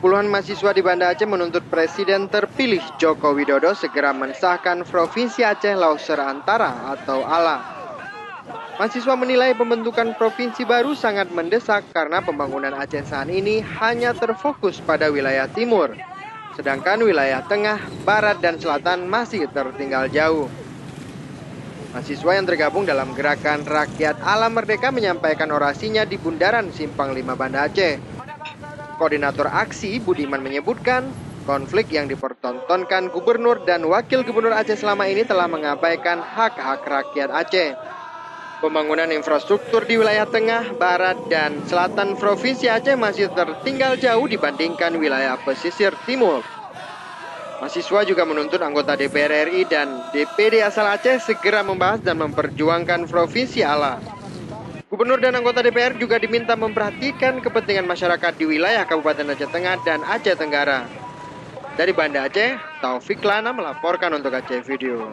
Puluhan mahasiswa di Banda Aceh menuntut Presiden terpilih Joko Widodo segera mensahkan Provinsi Aceh Lauser Antara atau ALA. Mahasiswa menilai pembentukan provinsi baru sangat mendesak karena pembangunan Aceh saat ini hanya terfokus pada wilayah timur, sedangkan wilayah tengah, barat, dan selatan masih tertinggal jauh. Mahasiswa yang tergabung dalam gerakan Rakyat ALA Merdeka menyampaikan orasinya di Bundaran Simpang 5 Banda Aceh. Koordinator aksi Budiman menyebutkan, konflik yang dipertontonkan Gubernur dan Wakil Gubernur Aceh selama ini telah mengabaikan hak-hak rakyat Aceh. Pembangunan infrastruktur di wilayah tengah, barat, dan selatan Provinsi Aceh masih tertinggal jauh dibandingkan wilayah pesisir timur. Mahasiswa juga menuntut anggota DPR RI dan DPD asal Aceh segera membahas dan memperjuangkan Provinsi ALA. Gubernur dan anggota DPR juga diminta memperhatikan kepentingan masyarakat di wilayah Kabupaten Aceh Tengah dan Aceh Tenggara. Dari Banda Aceh, Taufik Lana melaporkan untuk Aceh Video.